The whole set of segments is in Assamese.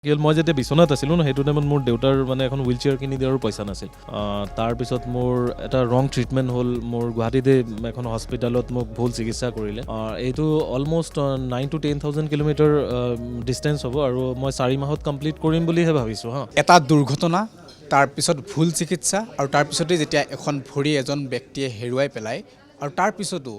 কেৱল মই যেতিয়া বিচনাত আছিলোঁ ন সেইটো টাইমত মোৰ দেউতাৰ মানে এখন হুইল চেয়াৰ কিনি দিয়াৰো পইচা নাছিল। তাৰপিছত মোৰ এটা ৰং ট্ৰিটমেণ্ট হ'ল। মোৰ গুৱাহাটীতে এখন হস্পিটেলত মোক ভুল চিকিৎসা কৰিলে। এইটো অলমষ্ট 9,000 to 10,000 কিলোমিটাৰ ডিষ্টেঞ্চ হ'ব আৰু মই 4 মাহত কমপ্লিট কৰিম বুলিহে ভাবিছোঁ হা। এটা দুৰ্ঘটনা, তাৰপিছত ভুল চিকিৎসা আৰু তাৰপিছতেই যেতিয়া এখন ভৰি এজন ব্যক্তিয়ে হেৰুৱাই পেলায় আৰু তাৰপিছতো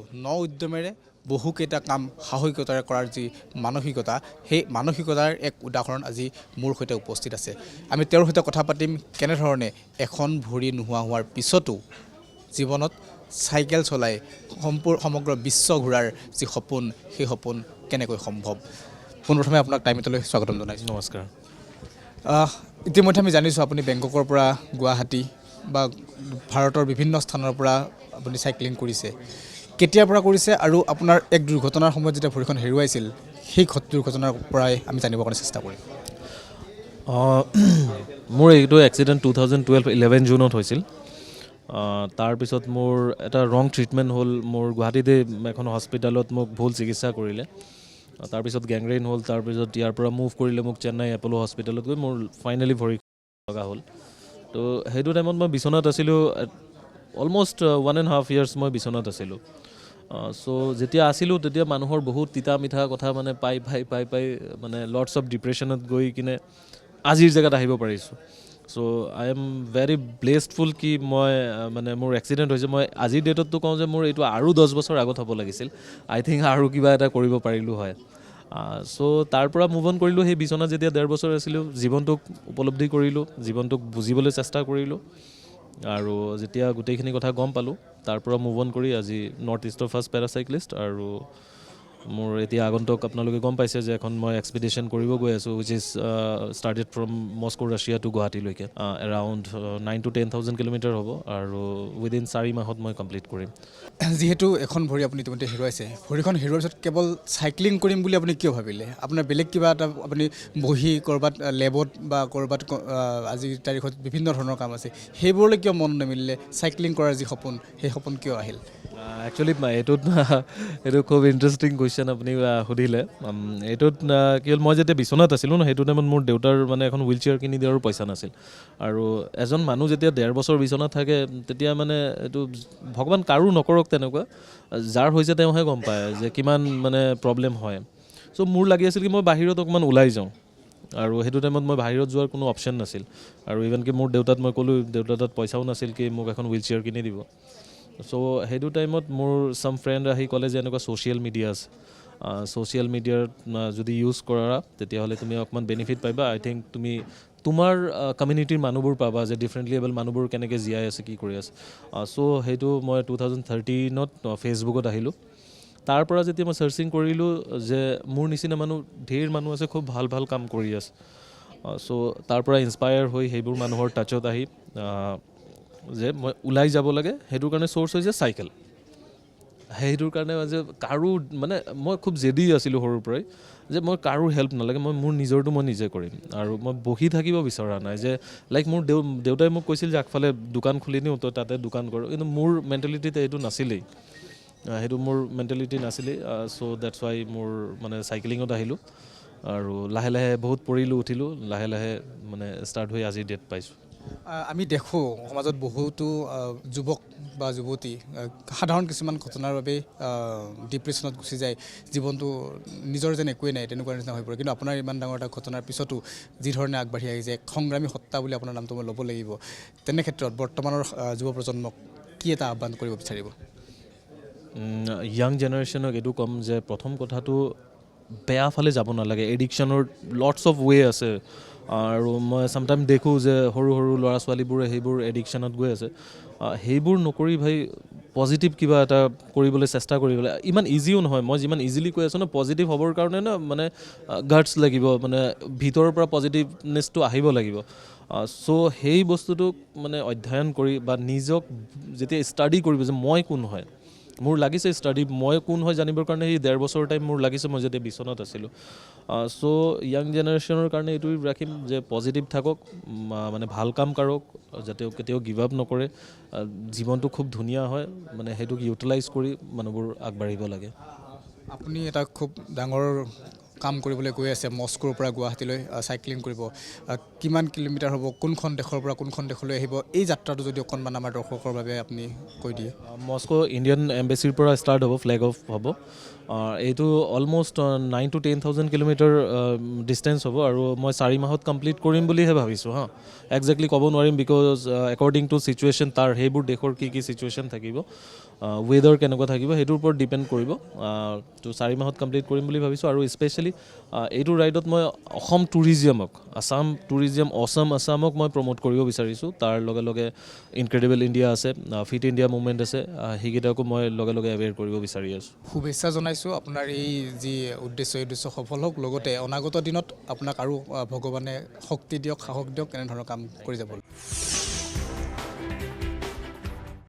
উদ্যমেৰে বহুকেইটা কাম সাহসিকতাৰে কৰাৰ যি মানসিকতা, সেই মানসিকতাৰ এক উদাহৰণ আজি মোৰ সৈতে উপস্থিত আছে। আমি তেওঁৰ সৈতে কথা পাতিম কেনেধৰণে এখন ভৰি নোহোৱা হোৱাৰ পিছতো জীৱনত চাইকেল চলাই সমগ্ৰ বিশ্ব ঘূৰাৰ যি সপোন, সেই সপোন কেনেকৈ সম্ভৱ। পোনপ্ৰথমে আপোনাক টাইমটোলৈ স্বাগতম জনাইছোঁ। নমস্কাৰ। ইতিমধ্যে আমি জানিছোঁ আপুনি বেংককৰ পৰা গুৱাহাটী বা ভাৰতৰ বিভিন্ন স্থানৰ পৰা আপুনি চাইক্লিং কৰিছে। কেতিয়াৰ পৰা কৰিছে আৰু আপোনাৰ এক দুৰ্ঘটনাৰ সময়ত যেতিয়া ভৰিখন হেৰুৱাইছিল সেই দুৰ্ঘটনাৰ পৰাই আমি জানিবৰ কাৰণে চেষ্টা কৰিম। মোৰ এইটো এক্সিডেণ্ট 2012 জুনত হৈছিল। তাৰপিছত মোৰ এটা ৰং ট্ৰিটমেণ্ট হ'ল। মোৰ গুৱাহাটীতে এখন হস্পিটেলত মোক ভুল চিকিৎসা কৰিলে। তাৰপিছত গেংগ্ৰেইন হ'ল। তাৰপিছত ইয়াৰ পৰা মুভ কৰিলে মোক চেন্নাই এপ'ল' হস্পিটেলত গৈ মোৰ ফাইনেলি ভৰি লগা হ'ল। তো সেইটো টাইমত মই বিচনাত আছিলোঁ। অলমষ্ট 1.5 years মই বিচনাত আছিলোঁ। চ' যেতিয়া আছিলোঁ তেতিয়া মানুহৰ বহুত তিতা মিঠা কথা মানে পাই মানে লটছ অফ ডিপ্ৰেশ্যনত গৈ কিনে আজিৰ জেগাত আহিব পাৰিছোঁ। চ' আই এম ভেৰি ব্লেছডফুল কি মই মানে মোৰ এক্সিডেণ্ট হৈছে। মই আজিৰ ডেটততো কওঁ যে মোৰ এইটো আৰু 10 বছৰ আগত হ'ব লাগিছিল। আই থিংক আৰু কিবা এটা কৰিব পাৰিলোঁ হয়। চ' তাৰ পৰা মুভ অন কৰিলোঁ। সেই বিচনাত যেতিয়া 1.5 বছৰ আছিলোঁ, জীৱনটোক উপলব্ধি কৰিলোঁ, জীৱনটোক বুজিবলৈ চেষ্টা কৰিলোঁ আৰু যেতিয়া গোটেইখিনি কথা গম পালোঁ, তাৰ পৰা মুভ অন কৰি আজি নৰ্থ ইষ্টৰ ফাৰ্ষ্ট পেৰাচাইক্লিষ্ট। আৰু মোৰ এতিয়া আগন্তুক আপোনালোকে গম পাইছে যে এখন মই এক্সপিডিশ্যন কৰিব গৈ আছোঁ, which is started from Moscow Russia to গুৱাহাটীলৈকে। এৰাউণ্ড 9,000 to 10,000 কিলোমিটাৰ হ'ব আৰু উইদিন 4 মাহত মই কমপ্লিট কৰিম। যিহেতু এখন ভৰি আপুনি ইতিমধ্যে হেৰুৱাইছে, ভৰিখন হেৰুৱাৰ পিছত কেৱল চাইক্লিং কৰিম বুলি আপুনি কিয় ভাবিলে? আপোনাৰ বেলেগ কিবা এটা আপুনি বহি ক'ৰবাত লেবত বা ক'ৰবাত আজিৰ তাৰিখত বিভিন্ন ধৰণৰ কাম আছে, সেইবোৰলৈ কিয় মন নিমিলিলে? চাইক্লিং কৰাৰ যি সপোন, সেই সপোন কিয় আহিল? একচুৱেলি এইটো খুব ইণ্টাৰেষ্টিং কুৱেশ্যন আপুনি সুধিলে। এইটোত কেৱল মই যেতিয়া বিচনাত আছিলোঁ ন সেইটো টাইমত মোৰ দেউতাৰ মানে এখন হুইল চেয়াৰ কিনি দিয়াৰো পইচা নাছিল। আৰু এজন মানুহ যেতিয়া 1.5 বছৰ বিচনাত থাকে তেতিয়া মানে এইটো ভগৱান কাৰো নকৰক তেনেকুৱা, যাৰ হৈছে তেওঁহে গম পায় যে কিমান মানে প্ৰব্লেম হয়। চ' মোৰ লাগি আছিল কি মই বাহিৰত অকণমান ওলাই যাওঁ, আৰু সেইটো টাইমত মই বাহিৰত যোৱাৰ কোনো অপশ্যন নাছিল। আৰু ইভেন কি মোৰ দেউতাক মই ক'লোঁ, দেউতাৰ তাত পইচাও নাছিল কি মোক এখন হুইল চেয়াৰ কিনি দিব। চ' সেইটো টাইমত মোৰ চাম ফ্ৰেণ্ড আহি ক'লে যে এনেকুৱা ছ'চিয়েল মিডিয়া আছে, ছ'চিয়েল মিডিয়াত যদি ইউজ কৰা তেতিয়াহ'লে তুমি অকণমান বেনিফিট পাবা। আই থিংক তুমি তোমাৰ কমিউনিটিৰ মানুহবোৰ পাবা যে ডিফাৰেণ্টলি এবল মানুহবোৰ কেনেকৈ জীয়াই আছে, কি কৰি আছে। চ' সেইটো মই 2013 ফেচবুকত আহিলোঁ। তাৰ পৰা যেতিয়া মই চাৰ্চিং কৰিলোঁ যে মোৰ নিচিনা ঢেৰ মানুহ আছে খুব ভাল ভাল কাম কৰি আছে। চ' তাৰ পৰা ইনস্পায়াৰ হৈ সেইবোৰ মানুহৰ টাচত আহি যে মই ওলাই যাব লাগে, সেইটোৰ কাৰণে চ'ৰ্চ হৈছে চাইকেল। সেইটোৰ কাৰণে যে কাৰো মানে মই খুব জেদি আছিলোঁ সৰুৰ পৰাই যে মই কাৰো হেল্প নালাগে, মোৰ নিজৰটো মই নিজে কৰিম। আৰু মই বহি থাকিব বিচৰা নাই যে লাইক মোৰ দেউতাই মোক কৈছিল যে আগফালে দোকান খুলি দিওঁ, তই তাতে দোকান কৰ, কিন্তু মোৰ মেণ্টেলিটিতে এইটো নাছিলেই। সেইটো মোৰ মেণ্টেলিটি নাছিলেই। চ' ডেটছ ৱাই মোৰ মানে চাইকেলিঙত আহিলোঁ আৰু লাহে লাহে বহুত পৰিলোঁ, উঠিলোঁ, লাহে লাহে মানে ষ্টাৰ্ট হৈ আজিৰ ডেট পাইছোঁ। আমি দেখোঁ সমাজত বহুতো যুৱক বা যুৱতী সাধাৰণ কিছুমান ঘটনাৰ বাবে ডিপ্ৰেশ্যনত গুচি যায়, জীৱনটো নিজৰ যেন একোৱেই নাই তেনেকুৱা নিচিনা হৈ পৰে। কিন্তু আপোনাৰ ইমান ডাঙৰ এটা ঘটনাৰ পিছতো যি ধৰণে আগবাঢ়ি আহিছে, সংগ্ৰামী সত্তা বুলি আপোনাৰ নামটো মই ল'ব লাগিব। তেনে ক্ষেত্ৰত বৰ্তমানৰ যুৱ প্ৰজন্মক কি এটা আহ্বান কৰিব বিচাৰিব? য়াং জেনেৰেশ্যনক এইটো ক'ম যে প্ৰথম কথাটো বেয়া ফালে যাব নালাগে। এডিকশ্যনৰ লটছ অফ ৱে আছে, আৰু মই চামটাইম দেখোঁ যে সৰু সৰু ল'ৰা ছোৱালীবোৰে সেইবোৰ এডিকশ্যনত গৈ আছে। সেইবোৰ নকৰি ভাই পজিটিভ কিবা এটা কৰিবলৈ চেষ্টা কৰিবলৈ ইমান ইজিও নহয়। মই যিমান ইজিলি কৈ আছোঁ ন, পজিটিভ হ'বৰ কাৰণে ন মানে গাটছ লাগিব, মানে ভিতৰৰ পৰা পজিটিভনেছটো আহিব লাগিব। চ' সেই বস্তুটোক মানে অধ্যয়ন কৰি বা নিজক যেতিয়া ষ্টাডি কৰিব যে মই কোন হয়, মোৰ লাগিছে ষ্টাডি মই কোন হয় জানিবৰ কাৰণে সেই 1.5 বছৰ টাইম মোৰ লাগিছে মই যেতিয়া বিচনাত আছিলোঁ। চ' য়াং জেনেৰেশ্যনৰ কাৰণে এইটোৱে ৰাখিম যে পজিটিভ থাকক, মানে ভাল কাম কৰক, যাতে কেতিয়াও গিভ আপ নকৰে। জীৱনটো খুব ধুনীয়া হয়, মানে সেইটোক ইউটিলাইজ কৰি মানুহবোৰ আগবাঢ়িব লাগে। আপুনি এটা খুব ডাঙৰ কাম কৰিবলৈ গৈ আছে মস্কোৰ পৰা গুৱাহাটীলৈ চাইক্লিং কৰিব কিমান কিলোমিটাৰ হ'ব কোনখন দেশৰ পৰা কোনখন দেশলৈ আহিব এই যাত্ৰাটো যদি অকণমান আমাৰ দৰ্শকৰ বাবে আপুনি কৈ দিয়ে মস্কো ইণ্ডিয়ান এম্বেচিৰ পৰা ষ্টাৰ্ট হ'ব ফ্লেগ অফ হ'ব এইটো অলম'ষ্ট 9,000 to 10,000 কিলোমিটাৰ ডিষ্টেঞ্চ হ'ব আৰু মই 4 মাহত কমপ্লিট কৰিম বুলিহে ভাবিছোঁ হা একজেক্টলি ক'ব নোৱাৰিম বিকজ একৰ্ডিং টু চিটুৱেশ্যন তাৰ সেইবোৰ দেশৰ কি চিটুৱেশ্যন থাকিব ৱেডাৰ কেনেকুৱা থাকিব সেইটোৰ ওপৰত ডিপেণ্ড কৰিব তো 4 মাহত কমপ্লিট কৰিম বুলি ভাবিছোঁ আৰু স্পেচিয়েলি এইটো ৰাইডত মই অসম টুৰিজিয়ামক অসম আছামক মই প্ৰমোট কৰিব বিচাৰিছোঁ তাৰ লগে লগে ইনক্ৰেডিবল ইণ্ডিয়া আছে ফিট ইণ্ডিয়া মুভমেণ্ট আছে সেইকেইটাকো মই লগে লগে এৱেৰ কৰিব বিচাৰি আছোঁ শুভেচ্ছা জনাইছোঁ আপোনাৰ এই যি উদ্দেশ্য সফল হওক লগতে অনাগত দিনত আপোনাক আৰু ভগৱানে শক্তি দিয়ক সাহস দিয়ক এনেধৰণৰ কাম কৰি যাবলৈ